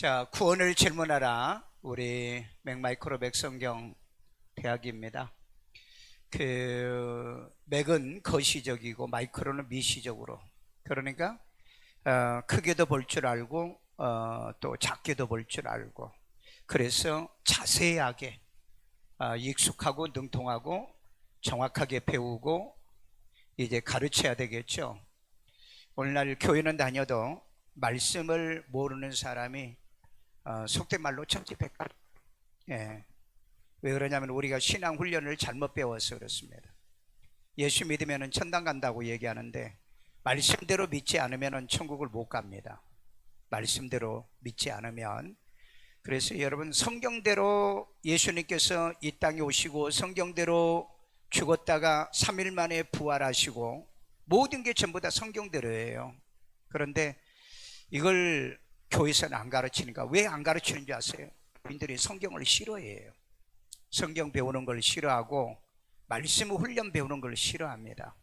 자, 구원을 질문하라. 우리 맥마이크로 맥성경 대학입니다. 맥은 거시적이고 마이크로는 미시적으로. 그러니까 크게도 볼 줄 알고 또 작게도 볼 줄 알고. 그래서 자세하게 익숙하고 능통하고 정확하게 배우고 이제 가르쳐야 되겠죠. 오늘날 교회는 다녀도 말씀을 모르는 사람이 속된 말로 천지백갈. 예. 왜 그러냐면 우리가 신앙 훈련을 잘못 배워서 그렇습니다. 예수 믿으면 천당 간다고 얘기하는데 말씀대로 믿지 않으면 천국을 못 갑니다. 말씀대로 믿지 않으면. 그래서 여러분, 성경대로 예수님께서 이 땅에 오시고 성경대로 죽었다가 3일 만에 부활하시고 모든 게 전부 다 성경대로예요. 그런데 이걸 교회에서는 안 가르치니까. 왜 안 가르치는 줄 아세요? 인들이 성경을 싫어해요. 성경 배우는 걸 싫어하고 말씀 훈련 배우는 걸 싫어합니다.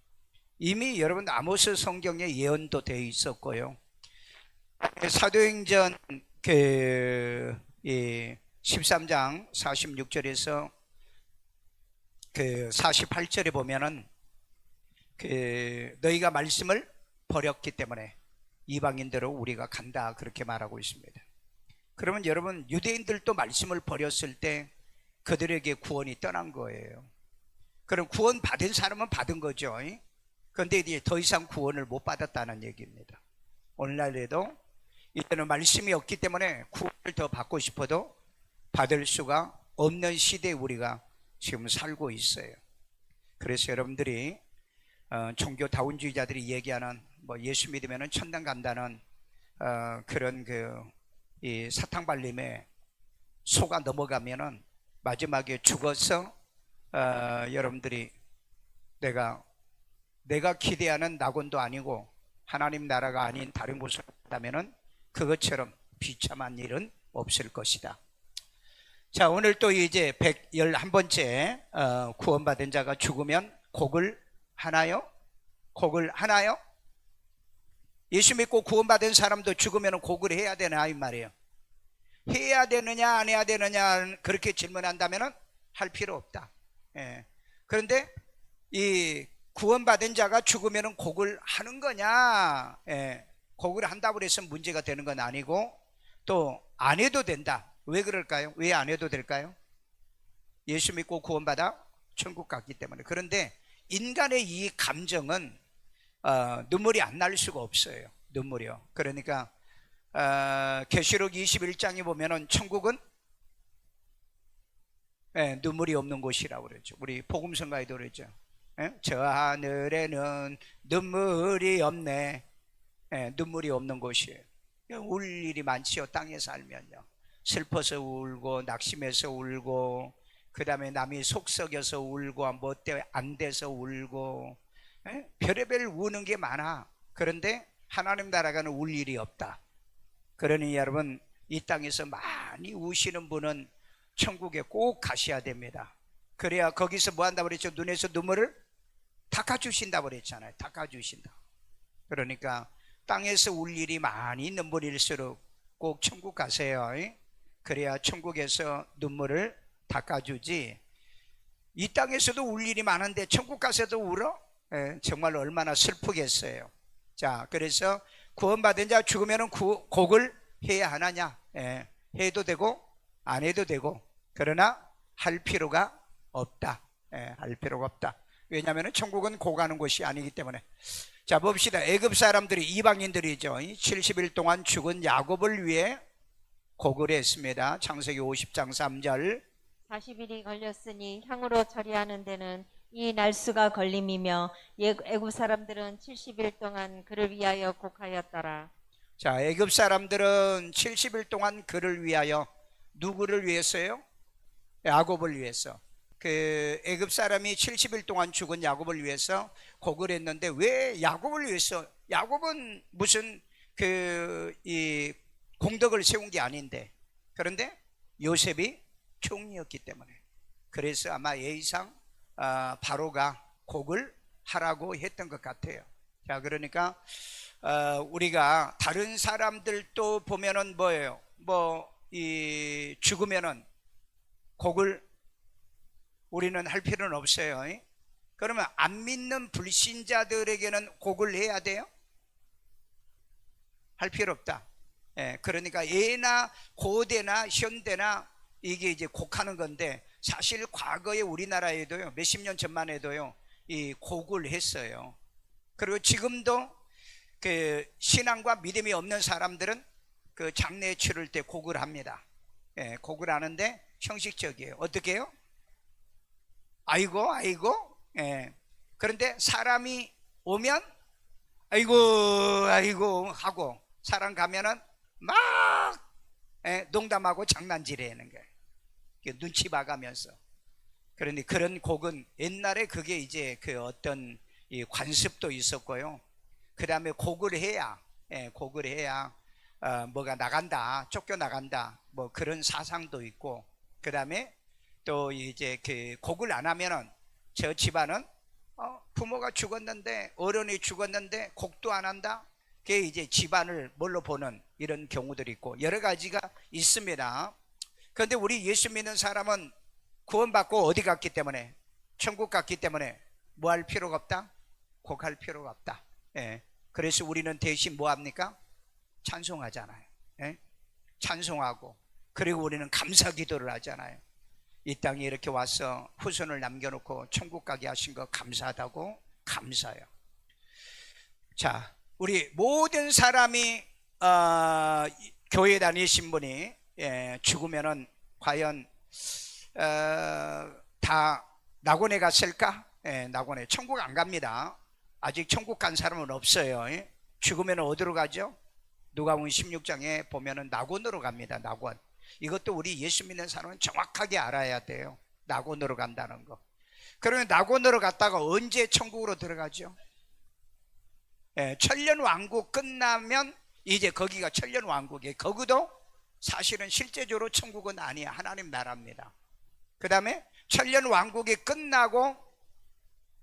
이미 여러분 아모스 성경에 예언도 되어 있었고요. 사도행전 13장 46절에서 48절에 보면은 너희가 말씀을 버렸기 때문에 이방인대로 우리가 간다, 그렇게 말하고 있습니다. 그러면 여러분, 유대인들도 말씀을 버렸을 때 그들에게 구원이 떠난 거예요. 그럼 구원 받은 사람은 받은 거죠. 그런데 이제 더 이상 구원을 못 받았다는 얘기입니다. 오늘날에도 이제는 말씀이 없기 때문에 구원을 더 받고 싶어도 받을 수가 없는 시대에 우리가 지금 살고 있어요. 그래서 여러분들이 종교 다운주의자들이 얘기하는 예수 믿으면 천당 간다는 그런 이 사탕발림에 속아 넘어가면은 마지막에 죽어서 여러분들이 내가 기대하는 낙원도 아니고 하나님 나라가 아닌 다른 곳으로 간다면은 그것처럼 비참한 일은 없을 것이다. 자, 오늘 또 이제 111번째 구원받은 자가 죽으면 곡을 하나요? 곡을 하나요? 예수 믿고 구원받은 사람도 죽으면 곡을 해야 되나 이 말이에요. 해야 되느냐 안 해야 되느냐 그렇게 질문한다면 할 필요 없다. 예. 그런데 이 구원받은 자가 죽으면 곡을 하는 거냐, 곡을 한다고 해서 문제가 되는 건 아니고 또 안 해도 된다. 왜 그럴까요? 왜 안 해도 될까요? 예수 믿고 구원받아 천국 갔기 때문에. 그런데 인간의 이 감정은 눈물이 안 날 수가 없어요. 눈물이요. 그러니까 계시록 21장에 보면은 천국은 눈물이 없는 곳이라고 그러죠. 우리 복음성가에도 그러죠. 저 하늘에는 눈물이 없네. 눈물이 없는 곳이에요. 울 일이 많지요. 땅에 살면요. 슬퍼서 울고 낙심해서 울고 그 다음에 남이 속썩여서 울고 뭐 때문에 안 돼서 울고 별의별 우는 게 많아. 그런데 하나님 나라가는 울 일이 없다. 그러니 여러분, 이 땅에서 많이 우시는 분은 천국에 꼭 가셔야 됩니다. 그래야 거기서 뭐 한다고 그랬죠? 눈에서 눈물을 닦아주신다고 그랬잖아요. 닦아주신다. 그러니까 땅에서 울 일이 많이 있는 분일수록 꼭 천국 가세요. 그래야 천국에서 눈물을 닦아주지. 이 땅에서도 울 일이 많은데 천국 가서도 울어? 정말 얼마나 슬프겠어요. 자, 그래서 구원받은 자 죽으면 곡을 해야 하느냐? 해도 되고 안 해도 되고, 그러나 할 필요가 없다. 할 필요가 없다. 왜냐하면 천국은 곡하는 곳이 아니기 때문에. 자, 봅시다. 애굽 사람들이, 이방인들이죠, 70일 동안 죽은 야곱을 위해 곡을 했습니다. 창세기 50장 3절. 40일이 걸렸으니 향으로 처리하는 데는 이 날수가 걸림이며 애굽 사람들은 70일 동안 그를 위하여 곡하였더라. 자, 애굽 사람들은 70일 동안 그를 위하여, 누구를 위해서요? 야곱을 위해서. 애굽 사람이 70일 동안 죽은 야곱을 위해서 곡을 했는데 왜 야곱을 위해서? 야곱은 무슨 이 공덕을 세운 게 아닌데. 그런데 요셉이 총리였기 때문에. 그래서 아마 예의상 바로가 곡을 하라고 했던 것 같아요. 자, 그러니까 우리가 다른 사람들도 보면은 뭐예요? 죽으면은 곡을 우리는 할 필요는 없어요. 그러면 안 믿는 불신자들에게는 곡을 해야 돼요? 할 필요 없다. 그러니까 예나 고대나 현대나 이게 이제 곡하는 건데, 사실 과거에 우리나라에도요, 몇십 년 전만 해도요, 이 곡을 했어요. 그리고 지금도 그 신앙과 믿음이 없는 사람들은 그 장례에 치를 때 곡을 합니다. 곡을 하는데 형식적이에요. 어떻게 해요? 아이고 아이고. 그런데 사람이 오면 아이고 아이고 하고, 사람 가면은 막 농담하고 장난질하는 거예요. 눈치 봐가면서. 그런데 그런 곡은 옛날에 그게 이제 그 어떤 이 관습도 있었고요. 그 다음에 곡을 해야 뭐가 나간다, 쫓겨 나간다, 뭐 그런 사상도 있고, 그 다음에 또 이제 그 곡을 안 하면은 저 집안은 부모가 죽었는데, 어른이 죽었는데 곡도 안 한다. 그게 이제 집안을 뭘로 보는 이런 경우들이 있고 여러 가지가 있습니다. 그런데 우리 예수 믿는 사람은 구원받고 어디 갔기 때문에, 천국 갔기 때문에 뭐 할 필요가 없다? 곡할 필요가 없다. 그래서 우리는 대신 뭐 합니까? 찬송하잖아요. 찬송하고, 그리고 우리는 감사 기도를 하잖아요. 이 땅에 이렇게 와서 후손을 남겨놓고 천국 가게 하신 거 감사하다고 감사해요. 자, 우리 모든 사람이 교회 다니신 분이 죽으면은 과연 다 낙원에 갔을까? 낙원에, 천국 안 갑니다. 아직 천국 간 사람은 없어요. 죽으면 어디로 가죠? 누가복음 16장에 보면은 낙원으로 갑니다. 낙원. 이것도 우리 예수 믿는 사람은 정확하게 알아야 돼요. 낙원으로 간다는 거. 그러면 낙원으로 갔다가 언제 천국으로 들어가죠? 천년 왕국 끝나면 이제 거기가 천년 왕국이에요. 거기도 사실은 실제적으로 천국은 아니에요. 하나님 나라입니다. 그 다음에 천년 왕국이 끝나고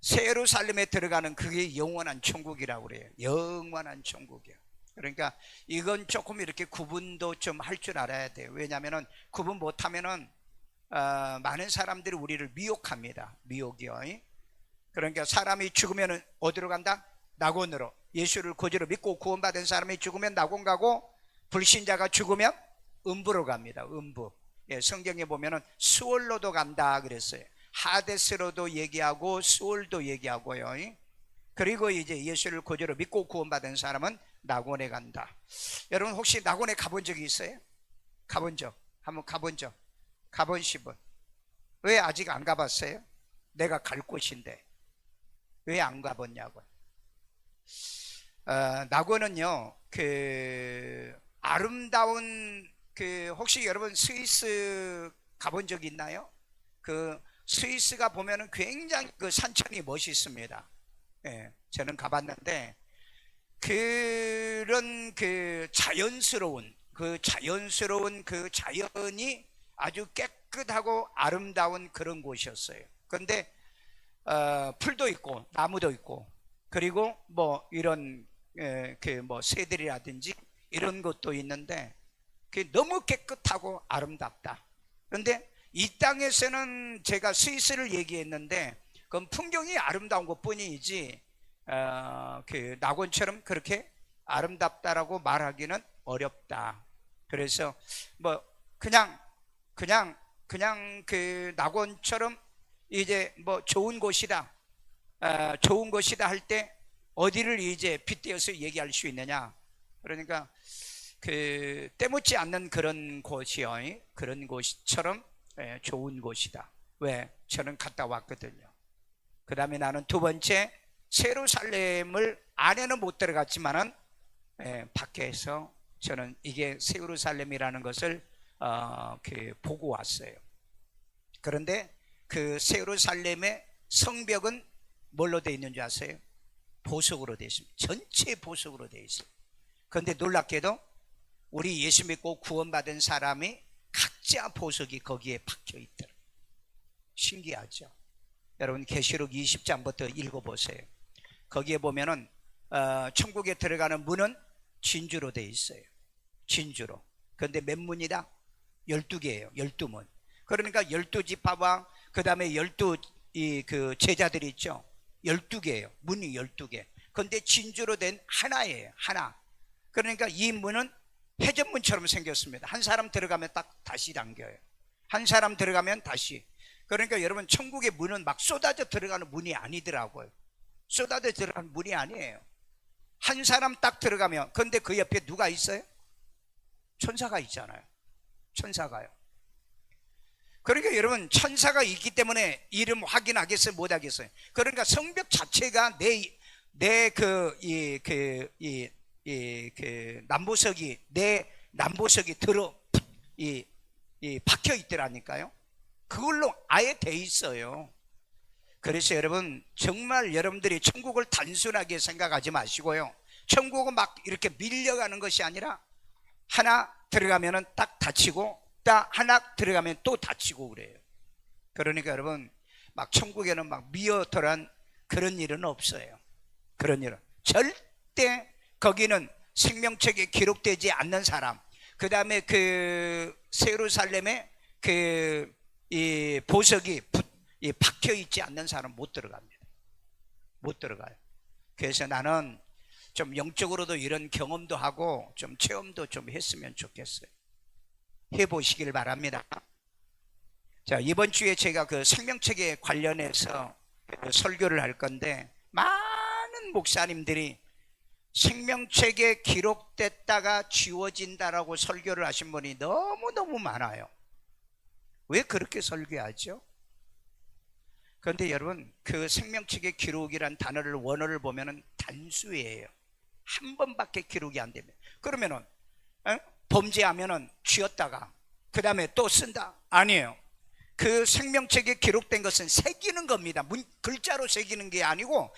새 예루살렘에 들어가는 그게 영원한 천국이라고 그래요. 영원한 천국이에요. 그러니까 이건 조금 이렇게 구분도 좀 할 줄 알아야 돼요. 왜냐하면 구분 못하면은 많은 사람들이 우리를 미혹합니다. 미혹이요. 그러니까 사람이 죽으면 어디로 간다? 낙원으로. 예수를 거지로 믿고 구원받은 사람이 죽으면 낙원 가고, 불신자가 죽으면 음부로 갑니다. 음부. 성경에 보면은 수월로도 간다 그랬어요. 하데스로도 얘기하고 수월도 얘기하고요. 그리고 이제 예수를 거지로 믿고 구원받은 사람은 낙원에 간다. 여러분 혹시 낙원에 가본 적이 있어요? 가본 적? 한번 가본 적? 가보신 분? 왜 아직 안 가봤어요? 내가 갈 곳인데 왜 안 가봤냐고요. 낙원은요, 그 아름다운 혹시 여러분 스위스 가본 적 있나요? 그 스위스가 보면은 굉장히 그 산천이 멋있습니다. 저는 가봤는데 그런 그 자연스러운 그 자연이 아주 깨끗하고 아름다운 그런 곳이었어요. 그런데 풀도 있고 나무도 있고, 그리고 뭐 이런 그 뭐 새들이라든지 이런 것도 있는데 그게 너무 깨끗하고 아름답다. 그런데 이 땅에서는 제가 스위스를 얘기했는데 그건 풍경이 아름다운 것뿐이지 그 낙원처럼 그렇게 아름답다라고 말하기는 어렵다. 그래서 뭐 그냥 그 낙원처럼 이제 뭐 좋은 곳이다 할 때 어디를 이제 빗대어서 얘기할 수 있느냐? 그러니까 그 때묻지 않는 그런 곳이요, 그런 곳처럼 좋은 곳이다. 왜? 저는 갔다 왔거든요. 그 다음에 나는 두 번째, 예루살렘을 안에는 못 들어갔지만은 밖에서 저는 이게 새 예루살렘이라는 것을 보고 왔어요. 그런데 그 새 예루살렘의 성벽은 뭘로 되어 있는 줄 아세요? 보석으로 되어 있습니다. 전체 보석으로 되어 있어요. 그런데 놀랍게도 우리 예수 믿고 구원받은 사람이 각자 보석이 거기에 박혀 있더라고요. 신기하죠? 여러분 계시록 20장부터 읽어보세요. 거기에 보면은 천국에 들어가는 문은 진주로 되어 있어요. 진주로. 그런데 몇 문이다? 12개예요. 12문. 그러니까 12지파와 그 다음에 12 그 제자들이 있죠. 12개예요. 문이 12개. 그런데 진주로 된 하나예요. 하나. 그러니까 이 문은 회전문처럼 생겼습니다. 한 사람 들어가면 딱 다시 잠겨요. 한 사람 들어가면 다시. 그러니까 여러분 천국의 문은 막 쏟아져 들어가는 문이 아니더라고요. 쏟아져 들어가는 문이 아니에요. 한 사람 딱 들어가면, 그런데 그 옆에 누가 있어요? 천사가 있잖아요. 천사가요. 그러니까 여러분 천사가 있기 때문에 이름 확인하겠어요? 못하겠어요? 그러니까 성벽 자체가 내 남보석이 박혀 있더라니까요. 그걸로 아예 돼 있어요. 그래서 여러분 정말 여러분들이 천국을 단순하게 생각하지 마시고요. 천국은 막 이렇게 밀려가는 것이 아니라 하나 들어가면은 딱 닫히고 딱 하나 들어가면 또 닫히고 그래요. 그러니까 여러분 막 천국에는 막 미어터란 그런 일은 없어요. 그런 일은 절대 거기는 생명책에 기록되지 않는 사람, 그 다음에 그 예루살렘에 이 보석이 박혀 있지 않는 사람 못 들어갑니다. 못 들어가요. 그래서 나는 좀 영적으로도 이런 경험도 하고 좀 체험도 좀 했으면 좋겠어요. 해보시길 바랍니다. 자, 이번 주에 제가 그 생명책에 관련해서 설교를 할 건데, 많은 목사님들이 생명책에 기록됐다가 지워진다라고 설교를 하신 분이 너무너무 많아요. 왜 그렇게 설교하죠? 그런데 여러분 그 생명책의 기록이란 단어를 원어를 보면은 단수예요. 한 번밖에 기록이 안 됩니다. 그러면은 범죄하면은 쥐었다가 그 다음에 또 쓴다? 아니에요. 그 생명책에 기록된 것은 새기는 겁니다. 글자로 새기는 게 아니고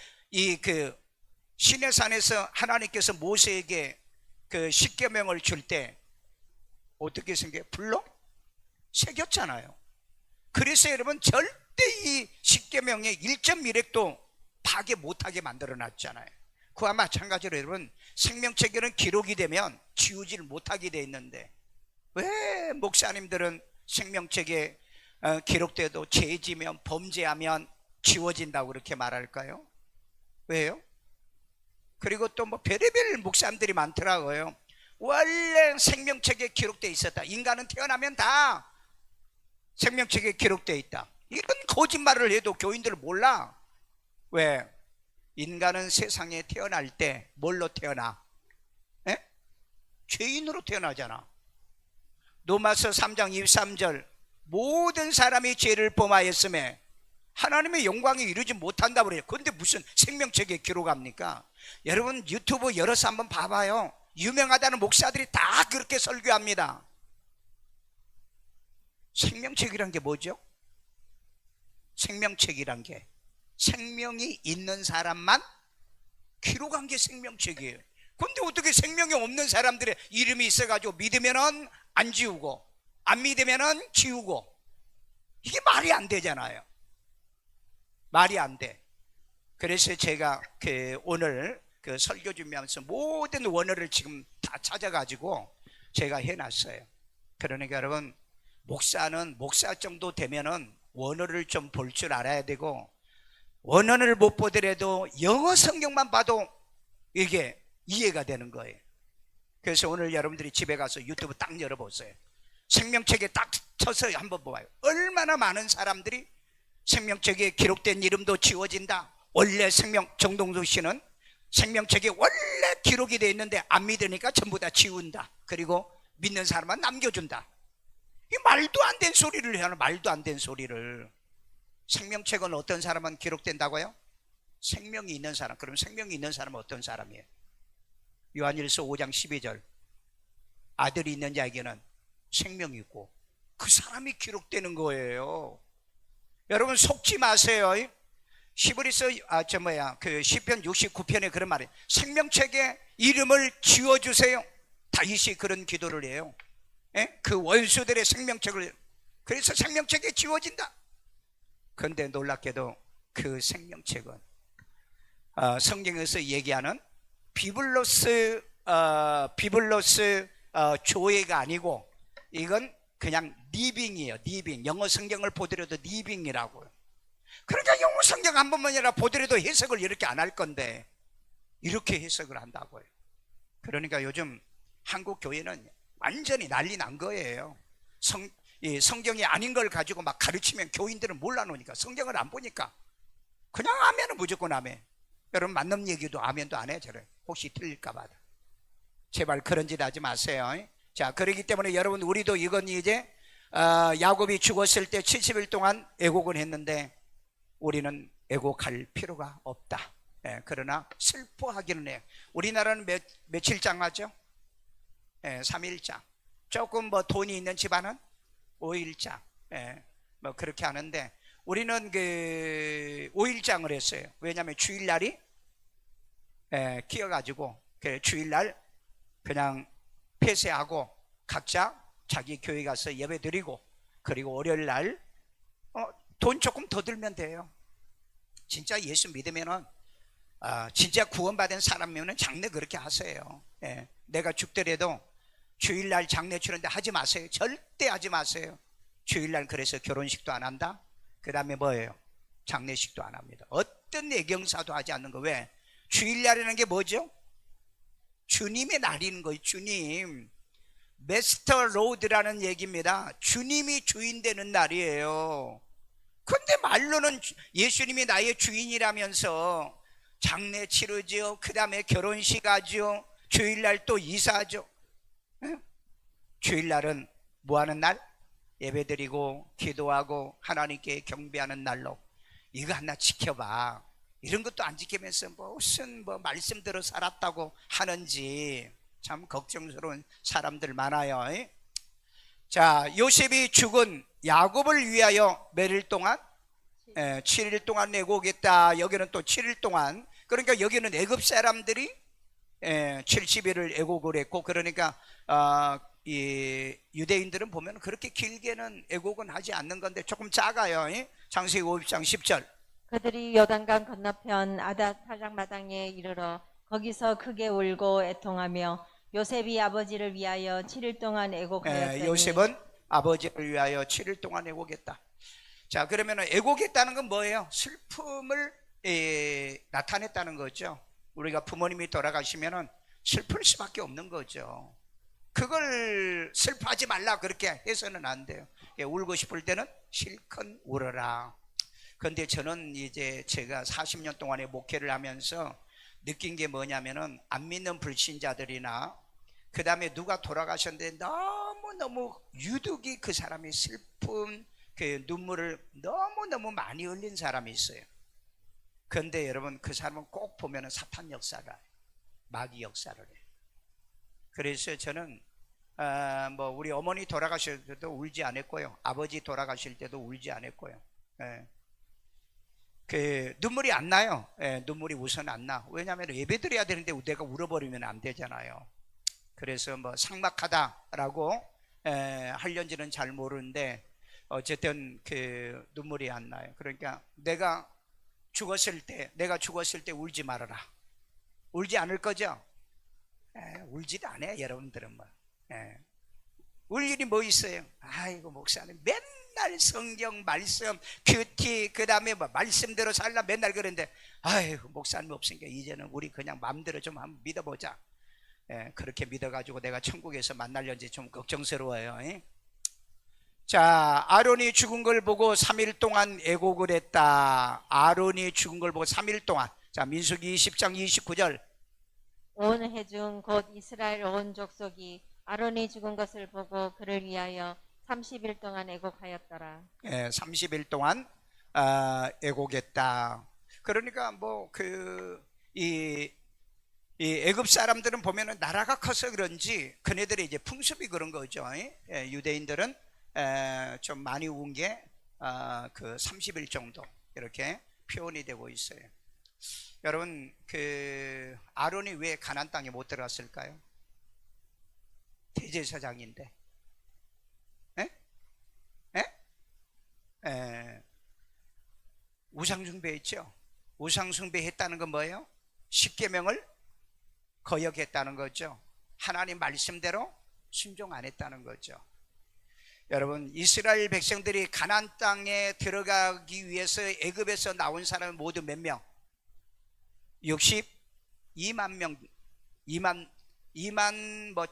시내산에서 하나님께서 모세에게 그 십계명을 줄 때 어떻게 생겨요? 불로 새겼잖아요. 그래서 여러분 절대 이 십계명의 1.1획도 파괴 못하게 만들어 놨잖아요. 그와 마찬가지로 여러분 생명책에는 기록이 되면 지우지를 못하게 돼 있는데 왜 목사님들은 생명책에 기록돼도 죄지면 범죄하면 지워진다고 그렇게 말할까요? 왜요? 그리고 또 뭐 별의별 목사님들이 많더라고요. 원래 생명책에 기록돼 있었다. 인간은 태어나면 다 생명책에 기록돼 있다. 이런 거짓말을 해도 교인들 몰라. 왜? 인간은 세상에 태어날 때 뭘로 태어나? 죄인으로 태어나잖아. 로마서 3장 23절 모든 사람이 죄를 범하였음에 하나님의 영광이 이루지 못한다고 그래요. 그런데 무슨 생명책에 기록합니까? 여러분 유튜브 열어서 한번 봐봐요. 유명하다는 목사들이 다 그렇게 설교합니다. 생명책이란 게 뭐죠? 생명책이란 게 생명이 있는 사람만 기록한 게 생명책이에요. 그런데 어떻게 생명이 없는 사람들의 이름이 있어가지고 믿으면은 안 지우고 안 믿으면은 지우고, 이게 말이 안 되잖아요. 말이 안 돼. 그래서 제가 오늘 설교 준비하면서 모든 원어를 지금 다 찾아가지고 제가 해놨어요. 그러니까 여러분 목사는 목사 정도 되면은 원어를 좀 볼 줄 알아야 되고, 원어를 못 보더라도 영어 성경만 봐도 이게 이해가 되는 거예요. 그래서 오늘 여러분들이 집에 가서 유튜브 딱 열어보세요. 생명책에 딱 쳐서 한번 봐요. 얼마나 많은 사람들이 생명책에 기록된 이름도 지워진다. 원래 정동수 씨는 생명책에 원래 기록이 되어 있는데 안 믿으니까 전부 다 지운다. 그리고 믿는 사람만 남겨준다. 이 말도 안 된 소리를 해야 하는, 말도 안 된 소리를. 생명책은 어떤 사람만 기록된다고요? 생명이 있는 사람. 그럼 생명이 있는 사람은 어떤 사람이에요? 요한일서 5장 12절 아들이 있는 자에게는 생명이 있고 그 사람이 기록되는 거예요. 여러분 속지 마세요. 시편 69편에 그런 말이에요. 생명책에 이름을 지워주세요. 다윗이 그런 기도를 해요. 그 원수들의 생명책을, 그래서 생명책에 지워진다. 그런데 놀랍게도 그 생명책은 성경에서 얘기하는 비블로스 조회가 아니고 이건 그냥 리빙이에요. 리빙. 영어 성경을 보더라도 리빙이라고요. 그러니까 영어 성경 한 번만이라 보더라도 해석을 이렇게 안 할 건데 이렇게 해석을 한다고요. 그러니까 요즘 한국 교회는 완전히 난리 난 거예요. 성경이 아닌 걸 가지고 막 가르치면 교인들은 몰라놓으니까 성경을 안 보니까 그냥 아멘은 무조건 아멘. 여러분 만남 얘기도 아멘도 안 해. 저래 혹시 틀릴까 봐. 제발 그런 짓 하지 마세요. 자, 그렇기 때문에 여러분 우리도 이건 이제 야곱이 죽었을 때 70일 동안 애곡을 했는데 우리는 애곡할 필요가 없다. 그러나 슬퍼하기는 해요. 우리나라는 며칠 장 하죠? 3일장. 조금 뭐 돈이 있는 집안은 5일장. 뭐 그렇게 하는데 우리는 그 5일장을 했어요. 왜냐하면 주일날이 끼어가지고 주일날 그냥 폐쇄하고 각자 자기 교회 가서 예배 드리고 그리고 월요일날 돈 조금 더 들면 돼요. 진짜 예수 믿으면은 진짜 구원받은 사람이면 장례 그렇게 하세요. 내가 죽더라도 주일날 장례 치는데 하지 마세요. 절대 하지 마세요. 주일날 그래서 결혼식도 안 한다. 그 다음에 뭐예요? 장례식도 안 합니다. 어떤 예경사도 하지 않는 거. 왜? 주일날이라는 게 뭐죠? 주님의 날인 거예요. 주님. 메스터 로드라는 얘기입니다. 주님이 주인 되는 날이에요. 근데 말로는 예수님이 나의 주인이라면서 장례 치르죠. 그 다음에 결혼식 하죠. 주일날 또 이사하죠. 주일날은 뭐 하는 날? 예배드리고 기도하고 하나님께 경배하는 날로. 이거 하나 지켜봐. 이런 것도 안 지키면서 무슨 말씀대로 살았다고 하는지 참 걱정스러운 사람들 많아요. 자, 요셉이 죽은 야곱을 위하여 몇 일 동안? 7일 동안 애고겠다. 여기는 또 7일 동안. 그러니까 여기는 애굽 사람들이 70일을 애곡을 했고, 그러니까 이 유대인들은 보면 그렇게 길게는 애곡은 하지 않는 건데 조금 작아요. 창세기 50장 10절. 그들이 요단강 건너편 아닷 타작마당에 이르러 거기서 크게 울고 애통하며 요셉이 아버지를 위하여 7일 동안 애곡하였더니 요셉은 아버지를 위하여 7일 동안 애곡했다. 자, 그러면 애곡했다는 건 뭐예요? 슬픔을 나타냈다는 거죠. 우리가 부모님이 돌아가시면 슬플 수밖에 없는 거죠. 그걸 슬퍼하지 말라 그렇게 해서는 안 돼요. 울고 싶을 때는 실컷 울어라. 그런데 저는 이제 제가 40년 동안의 목회를 하면서 느낀 게 뭐냐면은 안 믿는 불신자들이나 그 다음에 누가 돌아가셨는데 너무너무 유독이 그 사람이 슬픈 그 눈물을 너무너무 많이 흘린 사람이 있어요. 그런데 여러분 그 사람은 꼭 보면은 사탄 역사를 해요. 마귀 역사를 해요. 그래서 저는 우리 어머니 돌아가실 때도 울지 않았고요. 아버지 돌아가실 때도 울지 않았고요. 그 눈물이 안 나요. 눈물이 우선 안 나. 왜냐하면 예배드려야 되는데 내가 울어버리면 안 되잖아요. 그래서 삭막하다라고 하려는지는 잘 모르는데 어쨌든 그 눈물이 안 나요. 그러니까 내가 죽었을 때 울지 말아라. 울지 않을 거죠? 울지도 않아요. 여러분들은 울 일이 뭐 있어요? 아이고 목사님 맨날 성경 말씀 큐티 그 다음에 말씀대로 살라 맨날 그러는데 아이고 목사님 없으니까 이제는 우리 그냥 마음대로 좀 한번 믿어보자. 그렇게 믿어가지고 내가 천국에서 만날는지 좀 걱정스러워요. 자, 아론이 죽은 걸 보고 3일 동안 애곡을 했다. 아론이 죽은 걸 보고 3일 동안. 자, 민수기 20장 29절. 온 회중 곧 이스라엘 온 족속이 아론이 죽은 것을 보고 그를 위하여 30일 동안 애곡하였더라. 30일 동안 애곡했다. 그러니까 이 애굽 사람들은 보면은 나라가 커서 그런지 그네들의 이제 풍습이 그런 거죠. 유대인들은 좀 많이 운 게 그 30일 정도 이렇게 표현이 되고 있어요. 여러분 그 아론이 왜 가나안 땅에 못 들어갔을까요? 대제사장인데. 우상숭배했죠. 우상숭배했다는 건 뭐예요? 십계명을 거역했다는 거죠. 하나님 말씀대로 순종 안 했다는 거죠. 여러분, 이스라엘 백성들이 가나안 땅에 들어가기 위해서 애굽에서 나온 사람은 모두 몇 명? 62만 명, 2만 뭐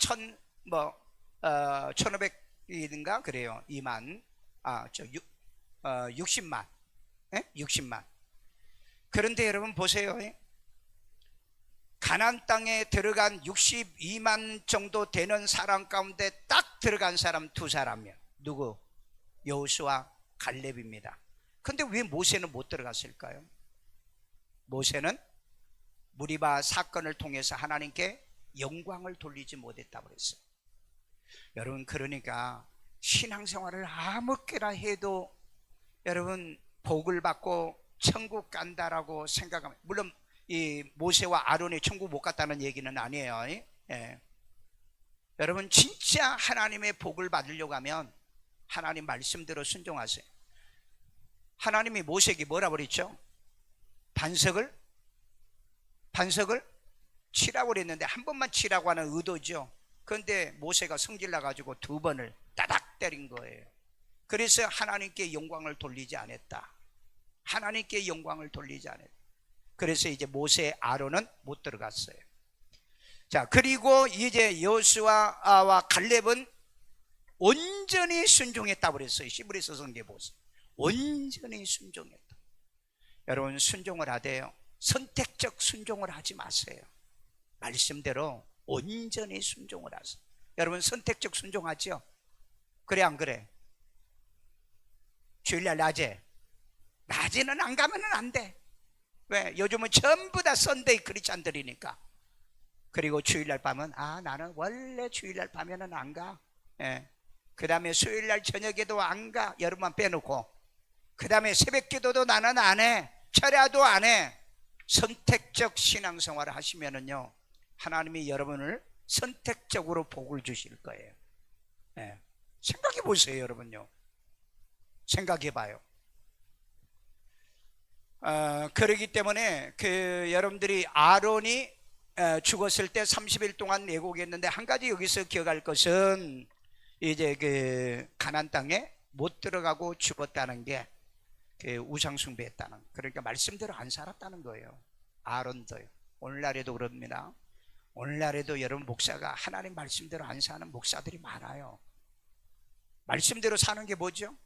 1500인가 그래요. 60만. 예? 60만. 그런데 여러분 보세요. 가나안 땅에 들어간 62만 정도 되는 사람 가운데 딱 들어간 사람 두 사람이요. 누구? 여호수아, 갈렙입니다. 근데 왜 모세는 못 들어갔을까요? 모세는 무리바 사건을 통해서 하나님께 영광을 돌리지 못했다고 그랬어요. 여러분, 그러니까 신앙생활을 아무렇게나 해도 여러분 복을 받고 천국 간다라고 생각하면, 물론 이 모세와 아론이 천국 못 갔다는 얘기는 아니에요. 예. 여러분, 진짜 하나님의 복을 받으려고 하면 하나님 말씀대로 순종하세요. 하나님이 모세에게 뭐라 그랬죠? 반석을 치라고 그랬는데 한 번만 치라고 하는 의도죠. 그런데 모세가 성질나 가지고 두 번을 따닥 때린 거예요. 그래서 하나님께 영광을 돌리지 않았다. 하나님께 영광을 돌리지 않았다. 그래서 이제 모세, 아론은 못 들어갔어요. 자, 그리고 이제 여호수아와 갈렙은 온전히 순종했다고 그랬어요. 시브리서 성경에 보세요. 온전히 순종했다. 여러분, 순종을 하되요, 선택적 순종을 하지 마세요. 말씀대로 온전히 순종을 하세요. 여러분, 선택적 순종하죠? 그래 안 그래? 주일날 낮에는 안 가면 안 돼. 왜? 요즘은 전부 다 썬데이 크리스찬들이니까. 그리고 주일날 밤은 나는 원래 주일날 밤에는 안 가. 예. 그 다음에 수요일날 저녁에도 안 가. 여름만 빼놓고. 그 다음에 새벽기도도 나는 안 해. 철야도 안 해. 선택적 신앙생활을 하시면은요, 하나님이 여러분을 선택적으로 복을 주실 거예요. 예. 생각해 보세요, 여러분요. 생각해 봐요. 그러기 때문에 여러분들이 아론이 죽었을 때 30일 동안 애곡했는데, 한 가지 여기서 기억할 것은 이제 가나안 땅에 못 들어가고 죽었다는 게 우상 숭배했다는, 그러니까 말씀대로 안 살았다는 거예요. 아론도요. 오늘날에도 그럽니다. 오늘날에도 여러분, 목사가 하나님 말씀대로 안 사는 목사들이 많아요. 말씀대로 사는 게 뭐죠?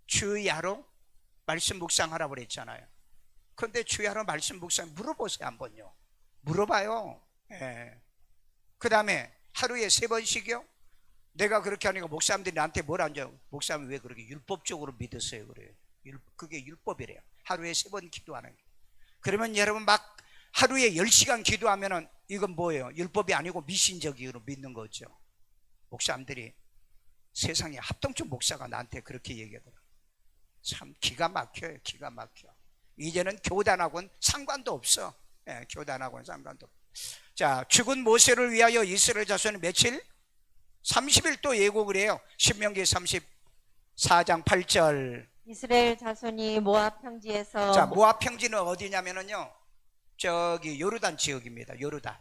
주야로 말씀 묵상하라고 그랬잖아요. 그런데 주야로 말씀 묵상 물어보세요. 한번요. 물어봐요. 예. 그 다음에 하루에 3번씩이요? 내가 그렇게 하니까 목사님들이 나한테 뭐라 하죠? 목사님 왜 그렇게 율법적으로 믿으세요? 그래요. 그게 율법이래요. 하루에 3번 기도하는 게. 그러면 여러분, 막 하루에 10시간 기도하면은 이건 뭐예요? 율법이 아니고 미신적으로 믿는 거죠. 목사님들이, 세상에 합동적 목사가 나한테 그렇게 얘기하더라고요. 참 기가 막혀요. 기가 막혀. 이제는 교단하고는 상관도 없어. 예, 교단하고는 상관도 없어. 자, 죽은 모세를 위하여 이스라엘 자손은 며칠? 30일 또 예고를 해요. 신명기 34장 8절. 이스라엘 자손이 모압 평지에서 자, 모압 평지는 어디냐면은요, 저기 요르단 지역입니다. 요르단.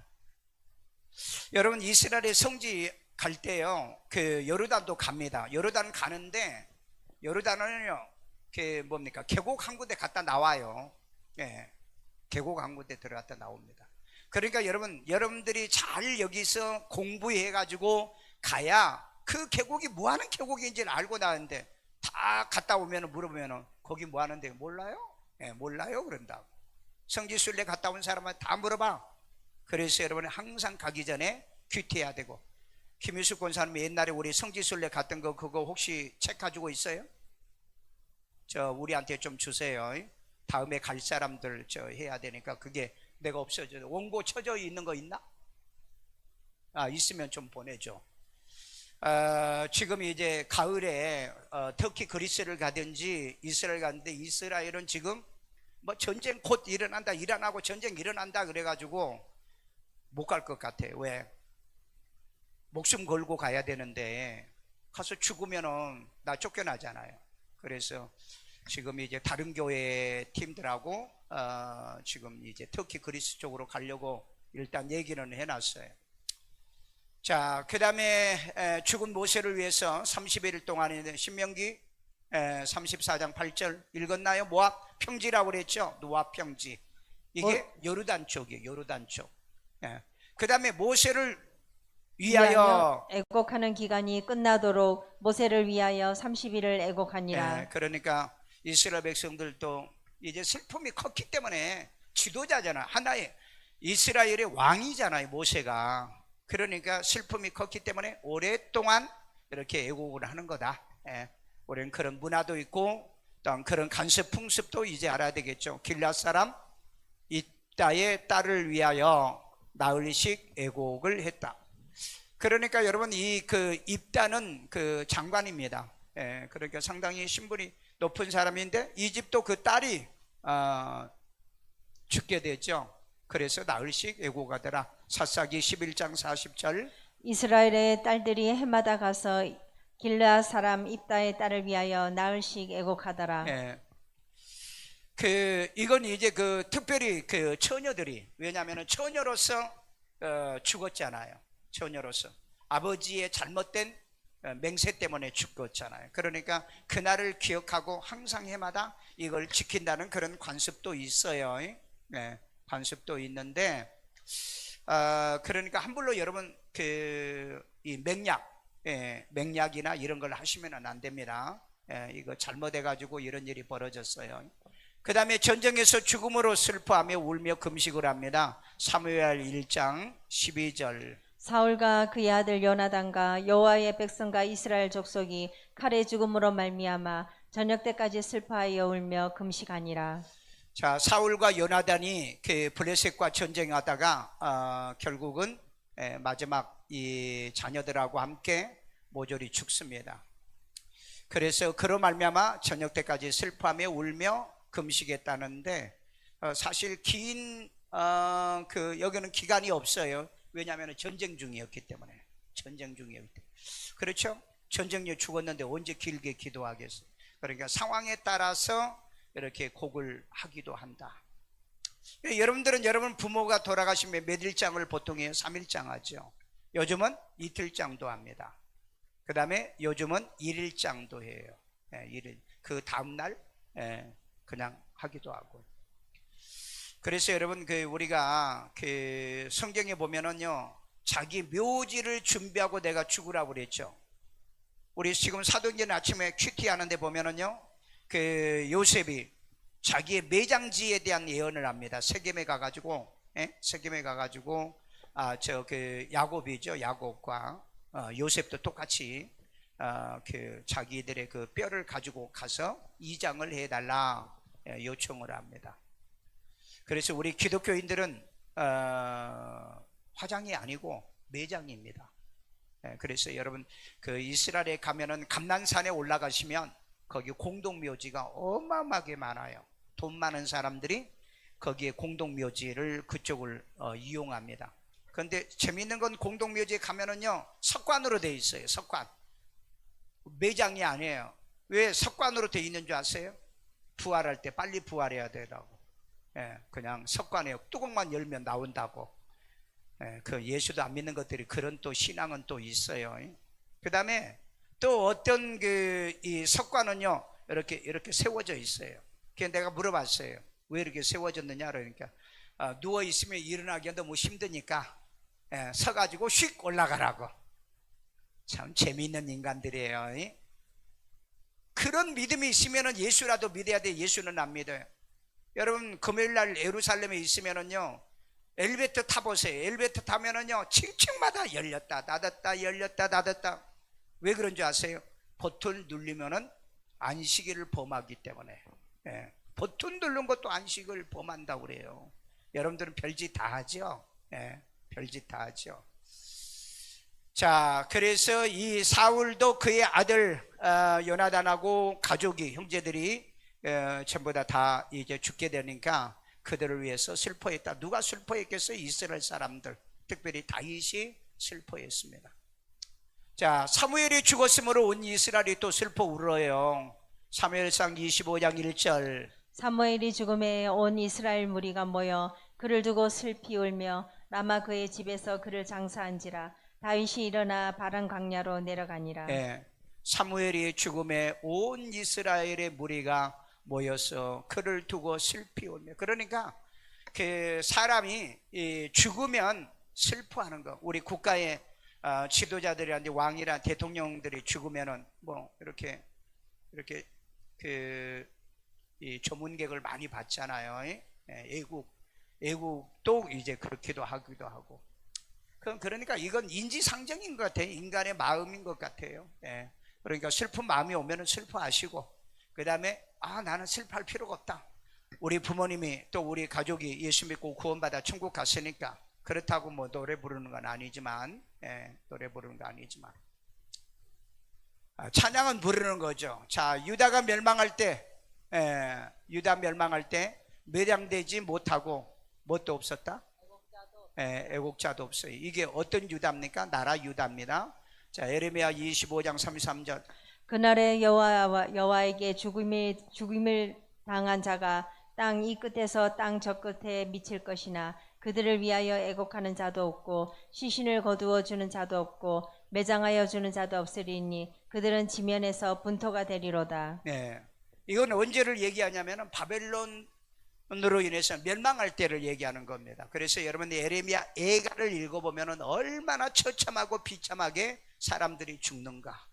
여러분, 이스라엘의 성지 갈 때요, 요르단도 갑니다. 요르단 가는데, 요르단은요, 뭡니까? 계곡 한 군데 갔다 나와요. 예. 계곡 한 군데 들어갔다 나옵니다. 그러니까 여러분들이 잘 여기서 공부해가지고 가야 그 계곡이 뭐 하는 계곡인지를 알고 나는데, 다 갔다 오면 물어보면 거기 뭐 하는데 몰라요? 예, 몰라요. 그런다고. 성지순례 갔다 온 사람은 다 물어봐. 그래서 여러분이 항상 가기 전에 큐티해야 되고. 김유숙 권사님 옛날에 우리 성지순례 갔던 거 그거 혹시 책 가지고 있어요? 우리한테 좀 주세요. 다음에 갈 사람들 해야 되니까. 그게 내가 없어져. 원고 쳐져 있는 거 있나? 있으면 좀 보내줘. 지금 이제 가을에 터키 그리스를 가든지 이스라엘 가는데, 이스라엘은 지금 뭐 전쟁 곧 일어나고 전쟁 일어난다 그래가지고 못 갈 것 같아요. 왜? 목숨 걸고 가야 되는데 가서 죽으면은 나 쫓겨나잖아요. 그래서 지금 이제 다른 교회 팀들하고 지금 이제 터키 그리스 쪽으로 가려고 일단 얘기는 해놨어요. 자, 그 다음에 죽은 모세를 위해서 30일 동안에 신명기 34장 8절 읽었나요? 모압 평지라고 그랬죠? 모압 평지. 이게 요르단 쪽이에요. 요르단 쪽. 그 다음에 모세를 위하여 애곡하는 기간이 끝나도록 모세를 위하여 30일을 애곡하니라. 그러니까 이스라엘 백성들도 이제 슬픔이 컸기 때문에 지도자잖아. 하나의 이스라엘의 왕이잖아요. 모세가. 그러니까 슬픔이 컸기 때문에 오랫동안 이렇게 애곡을 하는 거다. 우리는 그런 문화도 있고 또 그런 간섭 풍습도 이제 알아야 되겠죠. 길앗 사람 입다의 딸을 위하여 나흘씩 애곡을 했다. 그러니까 여러분 이 그 입다는 그 장관입니다. 그러니까 상당히 신분이 높은 사람인데 이집도 그 딸이 죽게 됐죠. 그래서 나흘씩 애곡하더라. 사사기 11장 40절. 이스라엘의 딸들이 해마다 가서 길르앗 사람 입다의 딸을 위하여 나흘씩 애곡하더라. 이건 이제 그 특별히 그 처녀들이, 왜냐하면 처녀로서 죽었잖아요. 처녀로서 아버지의 잘못된 맹세 때문에 죽었잖아요. 그러니까 그날을 기억하고 항상 해마다 이걸 지킨다는 그런 관습도 있어요. 관습도 있는데 그러니까 함부로 여러분 이 맹약이나 이런 걸 하시면 안 됩니다. 이거 잘못해 가지고 이런 일이 벌어졌어요. 그 다음에 전쟁에서 죽음으로 슬퍼하며 울며 금식을 합니다. 사무엘 1장 12절. 사울과 그의 아들 요나단과 여호와의 백성과 이스라엘 족속이 칼의 죽음으로 말미암아 저녁 때까지 슬퍼하여 울며 금식하니라. 자, 사울과 요나단이 그 블레셋과 전쟁하다가 결국은 마지막 이 자녀들하고 함께 모조리 죽습니다. 그래서 그로 말미암아 저녁 때까지 슬퍼하며 울며 금식했다는데 사실 긴 여기는 기간이 없어요. 왜냐하면 전쟁 중이었기 때문에. 그렇죠? 전쟁에 죽었는데 언제 길게 기도하겠어요? 그러니까 상황에 따라서 이렇게 곡을 하기도 한다. 여러분들은 여러분 부모가 돌아가시면 몇 일장을 보통 해요? 3일장 하죠. 요즘은 이틀장도 합니다. 그 다음에 요즘은 1일장도 해요. 1일. 그 다음날 그냥 하기도 하고. 그래서 여러분 우리가 성경에 보면은요, 자기 묘지를 준비하고 내가 죽으라고 그랬죠. 우리 지금 사도행전 아침에 큐티 하는데 보면은요, 요셉이 자기의 매장지에 대한 예언을 합니다. 세겜에 가가지고 야곱이죠. 야곱과 요셉도 똑같이 자기들의 그 뼈를 가지고 가서 이장을 해달라 요청을 합니다. 그래서 우리 기독교인들은 화장이 아니고 매장입니다. 그래서 여러분 이스라엘에 가면은 감난산에 올라가시면 거기 공동묘지가 어마어마하게 많아요. 돈 많은 사람들이 거기에 공동묘지를 그쪽을 이용합니다. 그런데 재미있는 건 공동묘지에 가면은요, 석관으로 되어 있어요. 석관. 매장이 아니에요. 왜 석관으로 되어 있는 줄 아세요? 부활할 때 빨리 부활해야 되라고. 그냥 석관에 뚜껑만 열면 나온다고. 그 예수도 안 믿는 것들이 그런 또 신앙은 또 있어요. 그 다음에 또 어떤 이 석관은요, 이렇게 세워져 있어요. 그래서 내가 물어봤어요. 왜 이렇게 세워졌느냐? 그러니까 누워 있으면 일어나기 너무 힘드니까 서가지고 휙 올라가라고. 참 재미있는 인간들이에요. 그런 믿음이 있으면 예수라도 믿어야 돼. 예수는 안 믿어요. 여러분 금요일날 예루살렘에 있으면은요, 엘리베이터 타보세요. 엘리베이터 타면은요, 7층마다 열렸다 닫았다 열렸다 닫았다. 왜 그런 줄 아세요? 버튼 누르면은 안식일을 범하기 때문에. 버튼 누른 것도 안식을 범한다고 그래요. 여러분들은 별짓 다 하죠. 별짓 다 하죠. 자, 그래서 이 사울도 그의 아들 요나단하고 가족이, 형제들이 전부 다 이제 죽게 되니까 그들을 위해서 슬퍼했다. 누가 슬퍼했겠어요? 이스라엘 사람들, 특별히 다윗이 슬퍼했습니다. 자, 사무엘이 죽었으므로 온 이스라엘이 또 슬퍼 울어요. 사무엘상 25장 1절. 사무엘이 죽음에 온 이스라엘 무리가 모여 그를 두고 슬피 울며 라마 그의 집에서 그를 장사한지라. 다윗이 일어나 바람 광야로 내려가니라. 예, 사무엘이 죽음에 온 이스라엘의 무리가 모여서 그를 두고 슬피 울며. 그러니까 그 사람이 죽으면 슬퍼하는 거. 우리 국가의 지도자들이란지 왕이란 대통령들이 죽으면은 뭐 이렇게 이 조문객을 많이 받잖아요. 예, 애국도 이제 그렇기도 하기도 하고. 그러니까 이건 인지상정인 것 같아요. 인간의 마음인 것 같아요. 예. 그러니까 슬픈 마음이 오면은 슬퍼하시고, 그 다음에 나는 슬퍼할 필요가 없다. 우리 부모님이 또 우리 가족이 예수 믿고 구원받아 천국 갔으니까 그렇다고 뭐 노래 부르는 건 아니지만, 노래 부르는 건 아니지만 찬양은 부르는 거죠. 자, 유다가 멸망할 때, 유다 멸망할 때 매장되지 못하고 뭣도 없었다? 애국자도 없어요. 이게 어떤 유다입니까? 나라 유다입니다. 자, 에레미야 25장 33절. 그날에 여호와에게 죽임을 당한 자가 땅 이 끝에서 땅 저 끝에 미칠 것이나 그들을 위하여 애곡하는 자도 없고 시신을 거두어 주는 자도 없고 매장하여 주는 자도 없으리니 그들은 지면에서 분토가 되리로다. 네, 이건 언제를 얘기하냐면은 바벨론으로 인해서 멸망할 때를 얘기하는 겁니다. 그래서 여러분이 에레미야 애가를 읽어보면은 얼마나 처참하고 비참하게 사람들이 죽는가.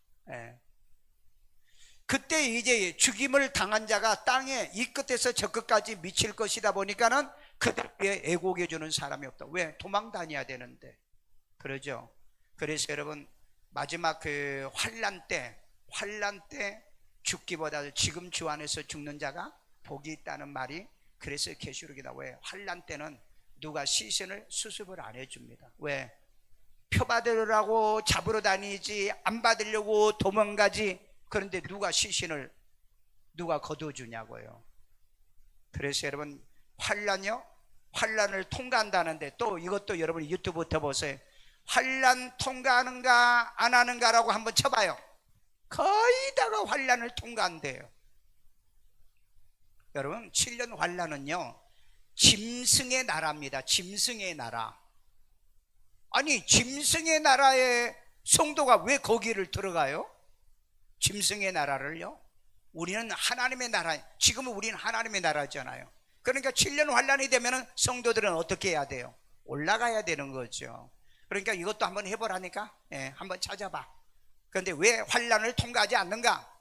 그때 이제 죽임을 당한 자가 땅에 이 끝에서 저 끝까지 미칠 것이다 보니까는 그들 위해 애곡해 주는 사람이 없다. 왜? 도망 다녀야 되는데. 그러죠. 그래서 여러분 마지막 그 환난 때 죽기보다 지금 주 안에서 죽는 자가 복이 있다는 말이 그래서 계시록이 나와요. 왜? 환난 때는 누가 시신을 수습을 안 해줍니다. 왜? 표 받으려고 잡으러 다니지 안 받으려고 도망가지. 그런데 누가 시신을 누가 거둬주냐고요. 그래서 여러분 환란을 통과한다는데 또 이것도 여러분 유튜브부터 보세요. 환란 통과하는가 안 하는가라고 한번 쳐봐요. 거의 다가 환란을 통과한대요. 여러분 7년 환란은요 짐승의 나라입니다. 짐승의 나라. 아니 짐승의 나라에 성도가 왜 거기를 들어가요? 짐승의 나라를요? 우리는 하나님의 나라, 지금은 우리는 하나님의 나라잖아요. 그러니까 7년 환란이 되면 성도들은 어떻게 해야 돼요? 올라가야 되는 거죠. 그러니까 이것도 한번 해보라니까. 한번 찾아봐. 그런데 왜 환란을 통과하지 않는가?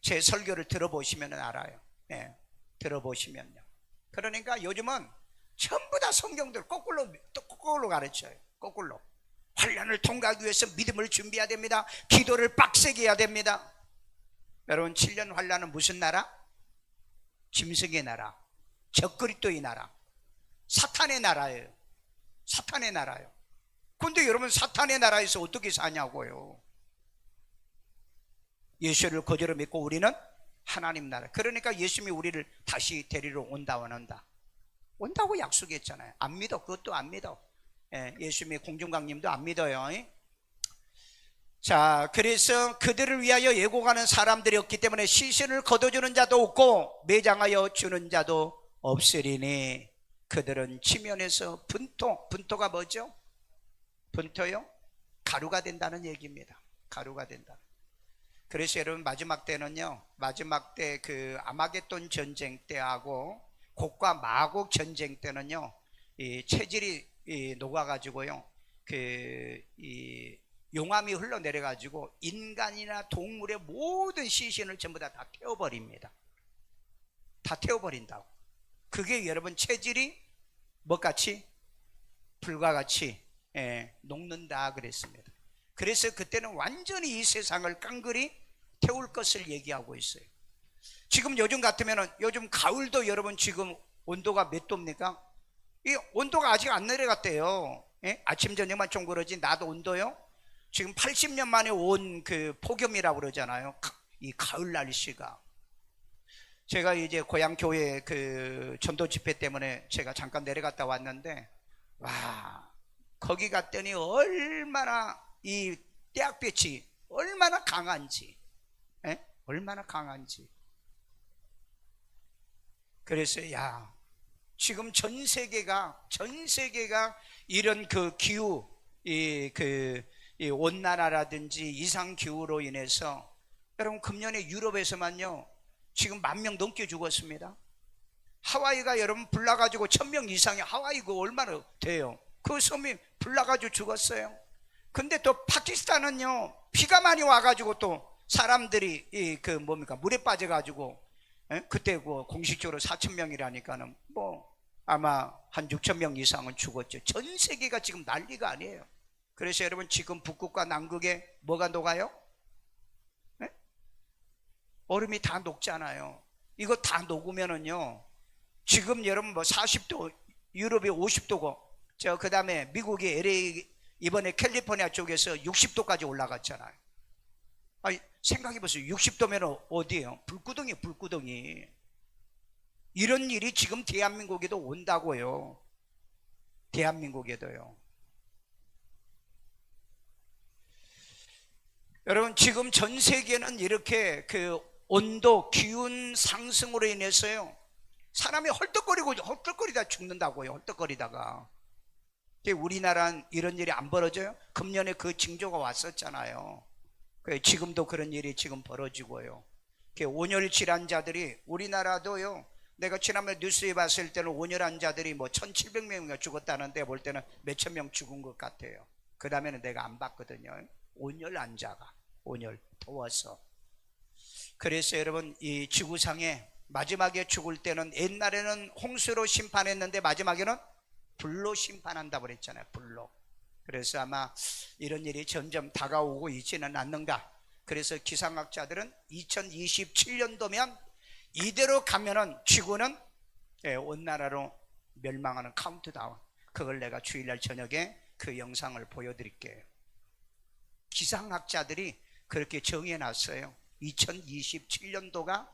제 설교를 들어보시면 알아요. 들어보시면요. 그러니까 요즘은 전부 다 성경들 거꾸로 가르쳐요. 거꾸로. 환란을 통과하기 위해서 믿음을 준비해야 됩니다. 기도를 빡세게 해야 됩니다. 여러분 7년 환란은 무슨 나라? 짐승의 나라, 적그리스도의 나라, 사탄의 나라예요. 사탄의 나라예요. 근데 여러분 사탄의 나라에서 어떻게 사냐고요. 예수를 거저로 믿고 우리는 하나님 나라. 그러니까 예수님이 우리를 다시 데리러 온다고 약속했잖아요. 안 믿어. 그것도 안 믿어. 예수님의 공중강림도 안 믿어요. 자, 그래서 그들을 위하여 예고하는 사람들이 없기 때문에 시신을 거둬주는 자도 없고 매장하여 주는 자도 없으리니 그들은 지면에서 분토가 뭐죠? 분토요? 가루가 된다는 얘기입니다. 가루가 된다. 그래서 여러분 마지막 때는요, 마지막 때 그 아마겟돈 전쟁 때하고 곡과 마곡 전쟁 때는요, 이 체질이 녹아가지고요, 이 용암이 흘러내려가지고 인간이나 동물의 모든 시신을 전부 다 태워버립니다. 다 태워버린다고. 그게 여러분 체질이 뭐같이? 불과 같이 녹는다 그랬습니다. 그래서 그때는 완전히 이 세상을 깡그리 태울 것을 얘기하고 있어요. 지금 요즘 같으면은 요즘 가을도 여러분 지금 온도가 몇 도입니까? 이 온도가 아직 안 내려갔대요. 아침 저녁만 좀 그러지 낮 온도요. 지금 80년 만에 온 그 폭염이라고 그러잖아요. 이 가을 날씨가. 제가 이제 고향 교회 그 전도 집회 때문에 제가 잠깐 내려갔다 왔는데, 와, 거기 갔더니 얼마나 이 떼약볕이 얼마나 강한지, 얼마나 강한지. 그래서 야, 지금 전 세계가 이런 그 기후, 이 온난화라든지 이상 기후로 인해서 여러분 금년에 유럽에서만요 지금 10,000명 넘게 죽었습니다. 하와이가 여러분 불나가지고 1,000명 이상이 하와이 그 얼마나 돼요? 그 섬이 불나가지고 죽었어요. 근데 또 파키스탄은요 비가 많이 와가지고 또 사람들이 물에 빠져가지고 그때 그 공식적으로 4,000명이라니까는 뭐 아마 한 6,000명 이상은 죽었죠. 전 세계가 지금 난리가 아니에요. 그래서 여러분 지금 북극과 남극에 뭐가 녹아요? 네? 얼음이 다 녹잖아요. 이거 다 녹으면은요 지금 여러분 뭐 40도, 유럽이 50도고 그 다음에 미국이 LA 이번에 캘리포니아 쪽에서 60도까지 올라갔잖아요. 아니, 생각해보세요. 60도면 어디예요? 불구덩이, 불구덩이. 이런 일이 지금 대한민국에도 온다고요. 대한민국에도요. 여러분 지금 전 세계는 이렇게 그 온도, 기온 상승으로 인해서요 사람이 헐떡거리다 죽는다고요. 헐떡거리다가. 우리나라는 이런 일이 안 벌어져요? 금년에 그 징조가 왔었잖아요. 지금도 그런 일이 지금 벌어지고요. 온열 질환자들이 우리나라도요 내가 지난번에 뉴스에 봤을 때는 온열 환자들이 뭐 1,700명인가 죽었다는데 볼 때는 몇천 명 죽은 것 같아요. 그 다음에는 내가 안 봤거든요. 온열 환자가 온열 더워서. 그래서 여러분 이 지구상에 마지막에 죽을 때는 옛날에는 홍수로 심판했는데 마지막에는 불로 심판한다고 그랬잖아요. 불로. 그래서 아마 이런 일이 점점 다가오고 있지는 않는가. 그래서 기상학자들은 2027년도면 이대로 가면은 지구는 온난화로 멸망하는 카운트다운, 그걸 내가 주일날 저녁에 그 영상을 보여드릴게요. 기상학자들이 그렇게 정해놨어요. 2027년도가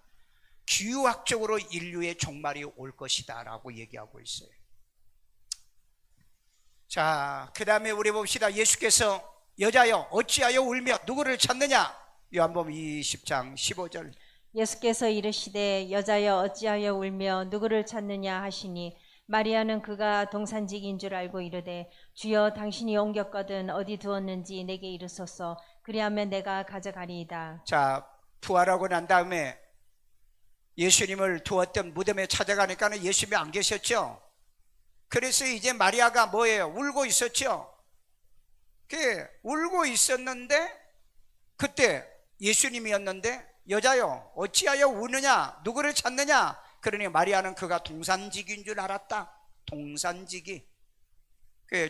기후학적으로 인류의 종말이 올 것이다 라고 얘기하고 있어요. 자, 그 다음에 우리 봅시다. 예수께서 여자여 어찌하여 울며 누구를 찾느냐? 요한복음 20장 15절. 예수께서 이르시되 여자여 어찌하여 울며 누구를 찾느냐 하시니 마리아는 그가 동산직인 줄 알고 이르되 주여 당신이 옮겼거든 어디 두었는지 내게 이르소서 그리하면 내가 가져가리이다. 자, 부활하고 난 다음에 예수님을 두었던 무덤에 찾아가니까는 예수님이 안 계셨죠. 그래서 이제 마리아가 뭐예요? 울고 있었죠. 울고 있었는데 그때 예수님이었는데 여자여 어찌하여 우느냐? 누구를 찾느냐? 그러니 마리아는 그가 동산직인 줄 알았다. 동산직이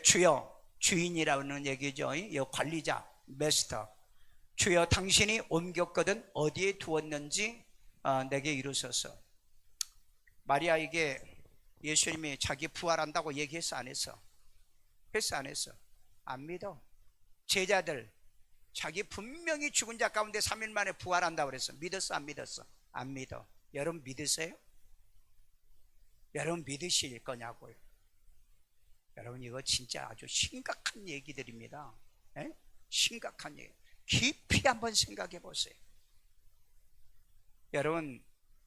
주여, 주인이라는 얘기죠. 관리자, 메스터. 주여 당신이 옮겼거든 어디에 두었는지 내게 이루소서. 마리아에게 예수님이 자기 부활한다고 얘기했어 안 했어? 했어 안 했어? 안 믿어. 제자들 자기 분명히 죽은 자 가운데 3일 만에 부활한다고 그랬어. 믿었어 안 믿었어? 안 믿어. 여러분 믿으세요? 여러분 믿으실 거냐고요? 여러분 이거 진짜 아주 심각한 얘기들입니다. 에? 심각한 얘기. 깊이 한번 생각해 보세요. 여러분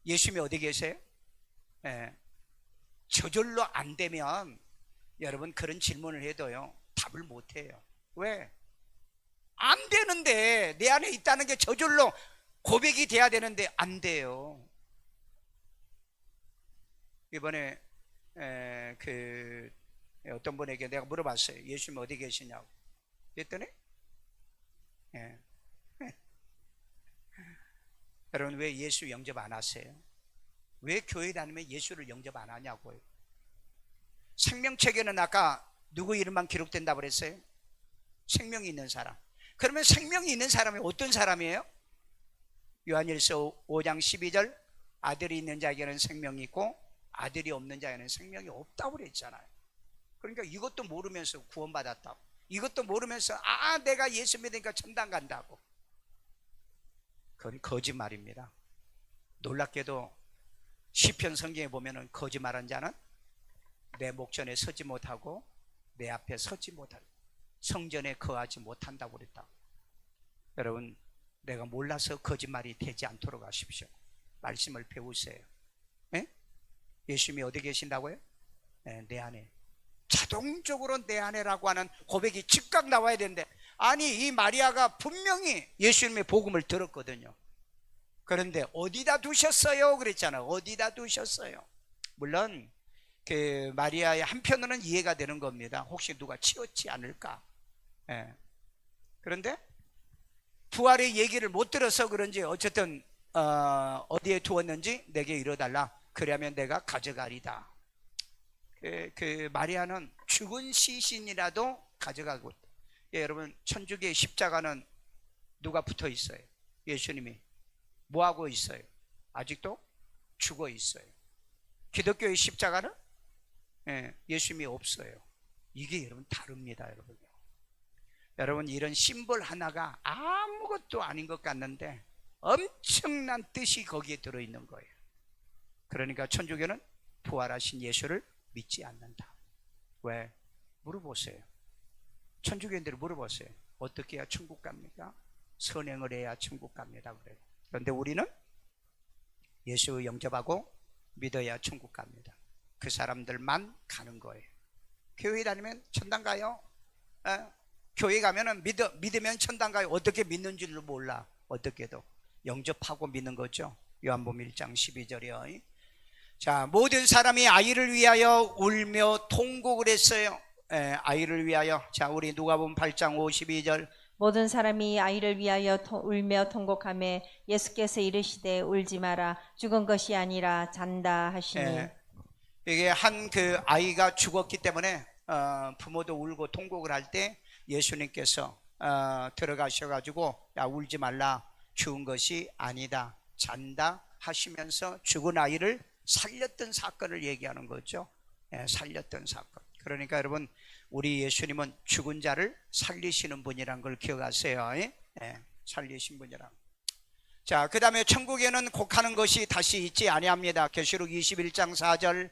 예수님이 어디 계세요? 저절로 안 되면 여러분 그런 질문을 해도요 답을 못 해요. 왜? 안 되는데, 내 안에 있다는 게 저절로 고백이 돼야 되는데 안 돼요. 이번에 어떤 분에게 내가 물어봤어요. 예수님 어디 계시냐고. 그랬더니 여러분 왜 예수 영접 안 하세요? 왜 교회 다니면 예수를 영접 안 하냐고요. 생명책에는 아까 누구 이름만 기록된다고 그랬어요? 생명이 있는 사람. 그러면 생명이 있는 사람이 어떤 사람이에요? 요한일서 5장 12절 아들이 있는 자에게는 생명이 있고 아들이 없는 자에게는 생명이 없다고 그랬잖아요. 그러니까 이것도 모르면서 구원받았다고, 이것도 모르면서 내가 예수 믿으니까 천당 간다고. 그건 거짓말입니다. 놀랍게도 시편 성경에 보면은 거짓말한 자는 내 목전에 서지 못하고 내 앞에 서지 못하고 성전에 거하지 못한다고 그랬다. 여러분 내가 몰라서 거짓말이 되지 않도록 하십시오. 말씀을 배우세요. 네? 예수님이 어디 계신다고요? 네, 내 안에. 자동적으로 내 안에라고 하는 고백이 즉각 나와야 되는데 아니 이 마리아가 분명히 예수님의 복음을 들었거든요. 그런데 어디다 두셨어요? 그랬잖아요. 어디다 두셨어요? 물론 그 마리아의 한편으로는 이해가 되는 겁니다. 혹시 누가 치웠지 않을까? 예. 그런데 부활의 얘기를 못 들어서 그런지 어쨌든 어디에 두었는지 내게 이뤄달라. 그러면 내가 가져가리다. 그 마리아는 죽은 시신이라도 가져가고. 예, 여러분 천주교의 십자가는 누가 붙어 있어요? 예수님이. 뭐 하고 있어요? 아직도 죽어 있어요. 기독교의 십자가는 예수님이 없어요. 이게 여러분 다릅니다. 여러분 이런 심볼 하나가 아무것도 아닌 것 같는데 엄청난 뜻이 거기에 들어있는 거예요. 그러니까 천주교는 부활하신 예수를 믿지 않는다. 왜? 물어보세요. 천주교인들이 물어보세요. 어떻게 해야 천국 갑니까? 선행을 해야 천국 갑니다. 그래요. 그런데 우리는 예수 영접하고 믿어야 천국 갑니다. 그 사람들만 가는 거예요. 교회 다니면 천당 가요? 교회 가면은 믿으면 천당 가요. 어떻게 믿는 줄도 몰라. 어떻게도 영접하고 믿는 거죠. 요한복음 1장 12절이요. 자, 모든 사람이 아이를 위하여 울며 통곡을 했어요. 아이를 위하여. 자, 우리 누가복음 8장 52절. 모든 사람이 아이를 위하여 울며 통곡하며 예수께서 이르시되 울지 마라 죽은 것이 아니라 잔다 하시니. 이게 한 그 아이가 죽었기 때문에 부모도 울고 통곡을 할 때 예수님께서 들어가셔가지고 야 울지 말라 죽은 것이 아니다 잔다 하시면서 죽은 아이를 살렸던 사건을 얘기하는 거죠. 살렸던 사건. 그러니까 여러분 우리 예수님은 죽은 자를 살리시는 분이란 걸 기억하세요. 살리신 분이란. 자, 그 다음에 천국에는 곡하는 것이 다시 있지 아니합니다. 계시록 21장 4절.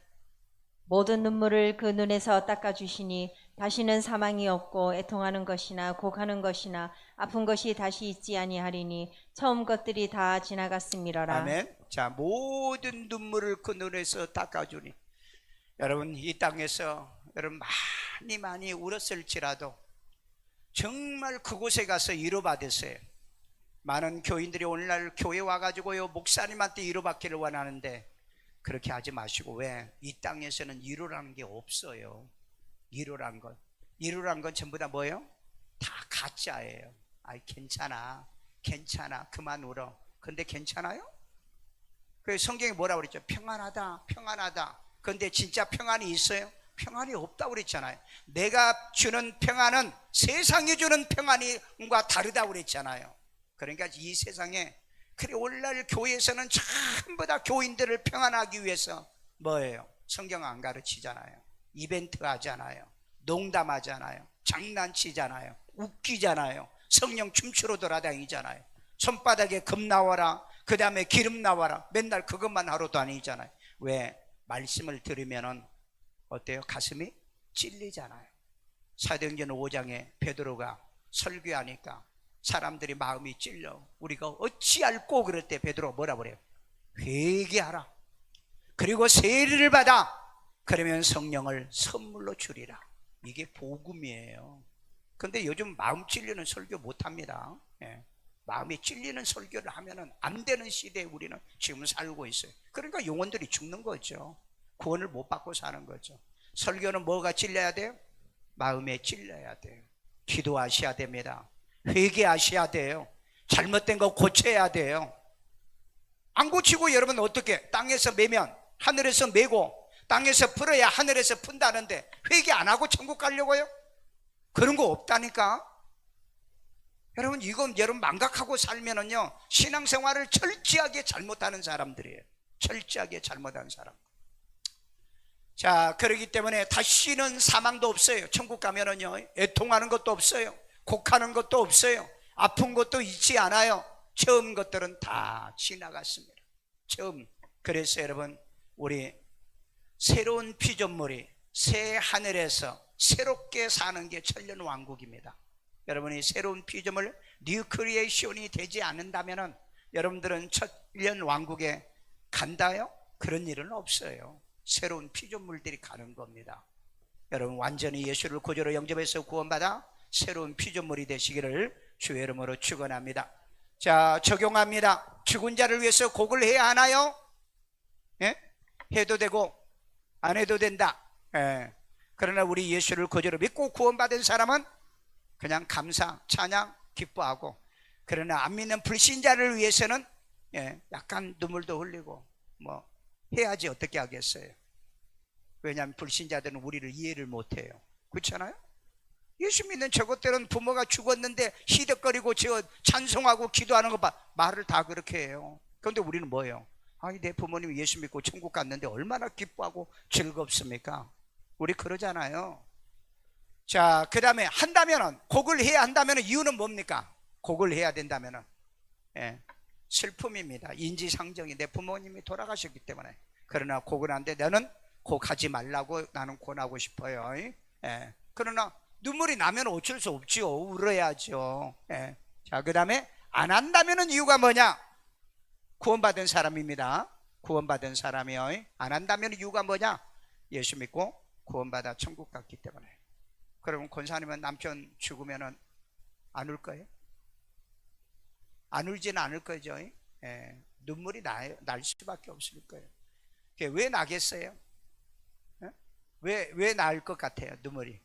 모든 눈물을 그 눈에서 닦아주시니 다시는 사망이 없고 애통하는 것이나 곡하는 것이나 아픈 것이 다시 있지 아니하리니 처음 것들이 다 지나갔음이로라. 아멘. 자, 모든 눈물을 그 눈에서 닦아주니. 여러분 이 땅에서 여러분 많이 울었을지라도 정말 그곳에 가서 위로받으세요. 많은 교인들이 오늘날 교회 와가지고요 목사님한테 위로받기를 원하는데 그렇게 하지 마시고. 왜? 이 땅에서는 위로라는 게 없어요. 위로란 건 전부 다 뭐예요? 다 가짜예요. 아이 괜찮아 그만 울어. 근데 괜찮아요? 그 성경이 뭐라고 그랬죠? 평안하다. 근데 진짜 평안이 있어요? 평안이 없다고 그랬잖아요. 내가 주는 평안은 세상이 주는 평안과 다르다고 그랬잖아요. 그러니까 이 세상에 그래 오늘날 교회에서는 전부 다 교인들을 평안하기 위해서 뭐예요? 성경 안 가르치잖아요. 이벤트 하잖아요. 농담하잖아요. 장난치잖아요. 웃기잖아요. 성령 춤추러 돌아다니잖아요. 손바닥에 금 나와라, 그 다음에 기름 나와라, 맨날 그것만 하러 다니잖아요. 왜? 말씀을 들으면은 어때요? 가슴이 찔리잖아요. 사도행전 5장에 베드로가 설교하니까 사람들이 마음이 찔려. 우리가 어찌할꼬 그럴 때 베드로가 뭐라 그래요? 회개하라. 그리고 세례를 받아. 그러면 성령을 선물로 주리라. 이게 복음이에요. 근데 요즘 마음 찔리는 설교 못합니다. 마음이 찔리는 설교를 하면은 안 되는 시대에 우리는 지금 살고 있어요. 그러니까 영혼들이 죽는 거죠. 구원을 못 받고 사는 거죠. 설교는 뭐가 찔려야 돼요? 마음에 찔려야 돼요. 기도하셔야 됩니다. 회개하셔야 돼요. 잘못된 거 고쳐야 돼요. 안 고치고 여러분 어떻게? 땅에서 매면 하늘에서 매고 땅에서 풀어야 하늘에서 푼다는데 회개 안 하고 천국 가려고요? 그런 거 없다니까. 여러분 이건 여러분 망각하고 살면은요 신앙생활을 철저하게 잘못하는 사람들이에요. 철저하게 잘못하는 사람. 자, 그렇기 때문에 다시는 사망도 없어요. 천국 가면은요 애통하는 것도 없어요. 곡하는 것도 없어요. 아픈 것도 있지 않아요. 처음 것들은 다 지나갔습니다. 처음. 그래서 여러분 우리 새로운 피조물이 새 하늘에서 새롭게 사는 게 천년왕국입니다. 여러분이 새로운 피조물 뉴 크리에이션이 되지 않는다면 여러분들은 천년왕국에 간다요? 그런 일은 없어요. 새로운 피조물들이 가는 겁니다. 여러분 완전히 예수를 구주로 영접해서 구원받아 새로운 피조물이 되시기를 주의 이름으로 축원합니다. 자, 적용합니다. 죽은 자를 위해서 곡을 해야 하나요? 예? 해도 되고 안 해도 된다. 예. 그러나 우리 예수를 거저로 믿고 구원받은 사람은 그냥 감사, 찬양, 기뻐하고, 그러나 안 믿는 불신자를 위해서는 약간 눈물도 흘리고 뭐 해야지 어떻게 하겠어요. 왜냐하면 불신자들은 우리를 이해를 못해요. 그렇잖아요? 예수 믿는 저것들은 부모가 죽었는데 희덕거리고 저 찬송하고 기도하는 거 봐, 말을 다 그렇게 해요. 그런데 우리는 뭐예요? 아니, 내 부모님이 예수 믿고 천국 갔는데 얼마나 기뻐하고 즐겁습니까? 우리 그러잖아요. 자, 그 다음에 한다면은, 곡을 해야 한다면은 이유는 뭡니까? 곡을 해야 된다면은 슬픔입니다. 인지상정이, 내 부모님이 돌아가셨기 때문에. 그러나 곡은 안 돼. 나는 곡하지 말라고 나는 권하고 싶어요. 그러나 눈물이 나면 어쩔 수 없죠. 울어야죠. 자, 그 다음에 안 한다면은 이유가 뭐냐? 구원받은 사람입니다. 구원받은 사람이요. 안 한다면 이유가 뭐냐? 예수 믿고 구원받아 천국 갔기 때문에. 그러면 권사님은 남편 죽으면은 안 울 거예요? 안 울지는 않을 거죠. 눈물이 날 수밖에 없을 거예요. 왜 나겠어요? 왜 나을 것 같아요? 눈물이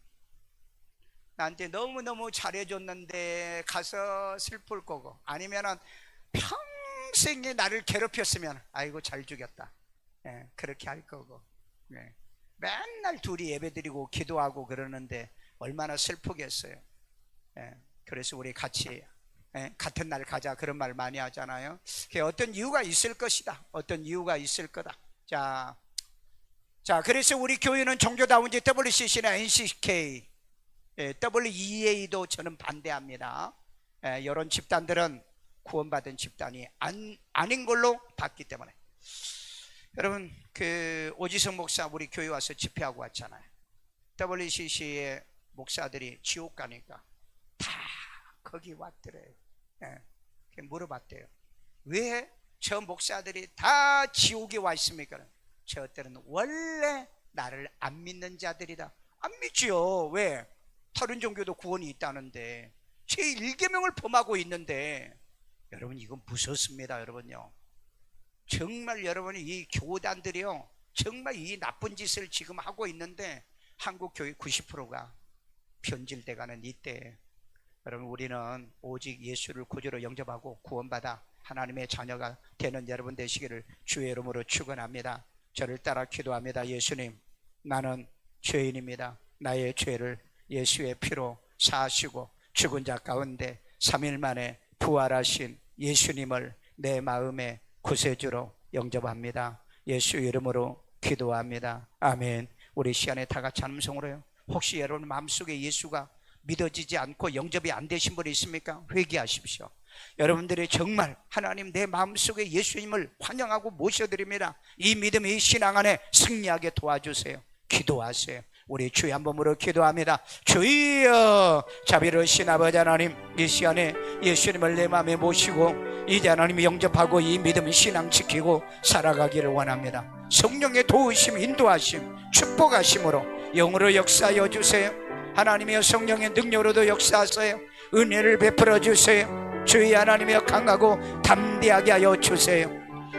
나한테 너무너무 잘해줬는데 가서 슬플 거고, 아니면은 평생에 나를 괴롭혔으면 아이고 잘 죽였다, 그렇게 할 거고. 맨날 둘이 예배드리고 기도하고 그러는데 얼마나 슬프겠어요. 그래서 우리 같이 같은 날 가자 그런 말 많이 하잖아요. 어떤 이유가 있을 것이다. 어떤 이유가 있을 거다. 자, 그래서 우리 교회는 종교다운지 WCC나 NCK, WEA도 저는 반대합니다. 이런 집단들은 구원받은 집단이 아닌 걸로 봤기 때문에. 여러분, 그 오지성 목사 우리 교회 와서 집회하고 왔잖아요. WCC의 목사들이 지옥 가니까 다 거기 왔더래요. 물어봤대요. 왜 저 목사들이 다 지옥에 와 있습니까? 저들은 원래 나를 안 믿는 자들이다. 안 믿지요. 왜? 다른 종교도 구원이 있다는데, 제1계명을 범하고 있는데. 여러분, 이건 무섭습니다. 여러분요, 정말 여러분이 이 교단들이요, 정말 이 나쁜 짓을 지금 하고 있는데 한국 교회 90%가 변질돼가는 이때, 여러분, 우리는 오직 예수를 구주로 영접하고 구원받아 하나님의 자녀가 되는 여러분 되시기를 주의 이름으로 축원합니다. 저를 따라 기도합니다. 예수님, 나는 죄인입니다. 나의 죄를 예수의 피로 사하시고 죽은 자 가운데 3일 만에 부활하신 예수님을 내 마음의 구세주로 영접합니다. 예수 이름으로 기도합니다. 아멘. 우리 시간에 다 같이 함성으로요. 혹시 여러분 마음속에 예수가 믿어지지 않고 영접이 안 되신 분이 있습니까? 회개하십시오. 여러분들이 정말 하나님, 내 마음속에 예수님을 환영하고 모셔드립니다. 이 믿음의 신앙 안에 승리하게 도와주세요. 기도하세요. 우리 주의 한 번으로 기도합니다. 주여, 자비로우신 아버지 하나님, 이 시간에 예수님을 내 마음에 모시고 이제 하나님이 영접하고 이 믿음 신앙 지키고 살아가기를 원합니다. 성령의 도우심, 인도하심, 축복하심으로 영으로 역사하여 주세요. 하나님의 성령의 능력으로도 역사하세요. 은혜를 베풀어 주세요. 주의 하나님이여 강하고 담대하게 하여 주세요.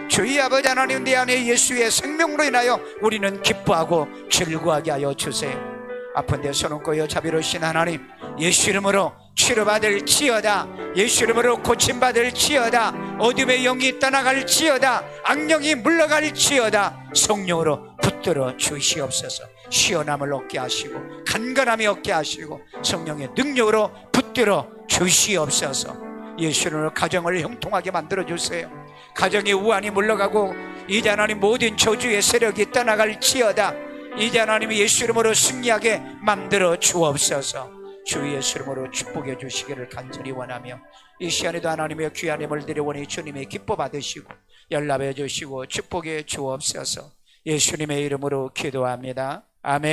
주의 아버지 하나님, 내 안에 예수의 생명으로 인하여 우리는 기뻐하고 즐거워하게 하여 주세요. 아픈 데 손 얹고요. 자비로우신 하나님, 예수 이름으로 치료받을지어다. 예수 이름으로 고침받을지어다. 어둠의 영이 떠나갈지어다. 악령이 물러갈지어다. 성령으로 붙들어 주시옵소서. 시원함을 얻게 하시고 간간함이 얻게 하시고 성령의 능력으로 붙들어 주시옵소서. 예수 이름으로 가정을 형통하게 만들어 주세요. 가정의 우환이 물러가고 이제 하나님 모든 저주의 세력이 떠나갈지어다. 이제 하나님이 예수 이름으로 승리하게 만들어 주옵소서. 주 예수 이름으로 축복해 주시기를 간절히 원하며, 이 시간에도 하나님의 귀한 힘을 드려오니 주님의 기뻐 받으시고 연락해 주시고 축복해 주옵소서. 예수님의 이름으로 기도합니다. 아멘.